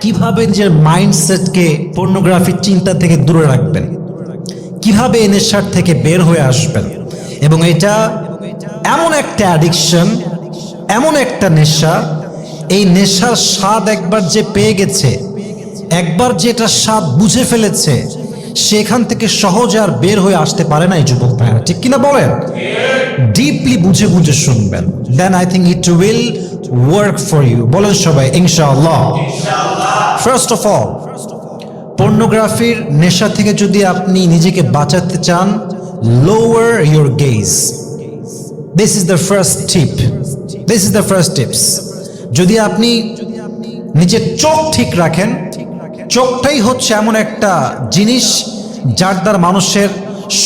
কিভাবে নিজের মাইন্ডসেটকে পর্নোগ্রাফির চিন্তা থেকে দূরে রাখবেন, কিভাবে এই নেশার থেকে বের হয়ে আসবেন। এবং এটা এমন একটা অ্যাডিকশন, এমন একটা নেশা, এই নেশার স্বাদ একবার যে পেয়ে গেছে, একবার যেটা স্বাদ বুঝে ফেলেছে, সেখান থেকে সহজে আর বের হয়ে আসতে পারে না এই যুবক ভাইরা, ঠিক কিনা বলেন? ডিপলি বুঝে বুঝে শুনবেন, then I think it will work for you. বলেন সবাই ইনশাআল্লাহ। ফার্স্ট অফ অল, পর্নোগ্রাফির নেশা থেকে যদি আপনি নিজেকে বাঁচাতে চান, lower your gauge. This is the first tip, this is the first tips. যদি আপনি নিজের চোখ ঠিক রাখেন, চোখটাই হচ্ছে এমন একটা জিনিস যার দ্বারা মানুষের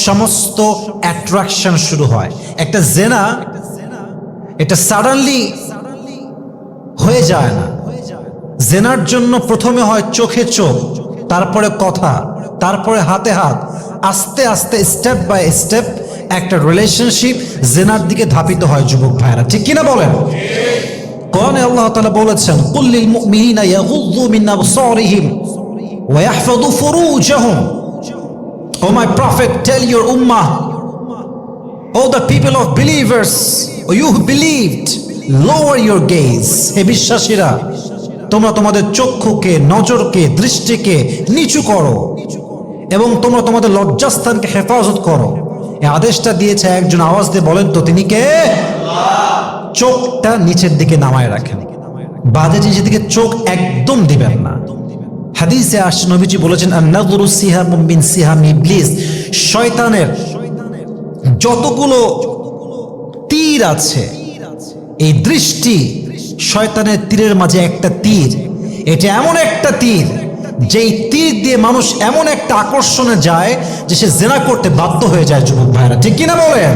সমস্ত অ্যাট্রাকশন শুরু হয়। একটা জেনা এটা সাডেনলি হয়ে যায় না। জেনার জন্য প্রথমে হয় চোখে চোখ, তারপরে কথা, তারপরে হাতে হাত, আস্তে আস্তে স্টেপ বাই স্টেপ একটা রিলেশনশিপ জেনার দিকে ধাবিত হয় যুবক ভাইরা, ঠিক কিনা বলেন? কোরআনে আল্লাহ তাআলা বলেছেন, কুল লিল মুমিনিনা ইয়াগুযযু মিন আবসারিহিম ওয়া ইয়াহফাযু ফুরুজাহুম। O my prophet, tell your উম্মাহ, O the people of believers, O you who believed, lower your gaze. হে বিশ্বাসীরা, তোমরা তোমাদের চক্ষুকে, নজরকে, দৃষ্টিকে নিচু করো এবং তোমরা তোমাদের লজ্জাস্থানকে হেফাজত করো। এই আদেশটা দিয়েছে একজন, আওয়াজ দিয়ে বলেন তো তিনি কে? চোখটা নিচের দিকে নামায় রাখেন, বাজে জিনিসের দিকে চোখ একদম দিবেন না। হাদিসে আসছে, নবীজি বলেছেন, আন-নাযরু সিহামুম মিন সিহাম ইবলিস। শয়তানের যতগুলো তীর আছে, এই দৃষ্টি শয়তানের তীরের মাঝে একটা তীর। এটা এমন একটা তীর যেই তীর দিয়ে মানুষ এমন একটা আকর্ষণে যায় যে সে জেনা করতে বাধ্য হয়ে যায় যুবক ভাইরা, ঠিক কিনা বলেন?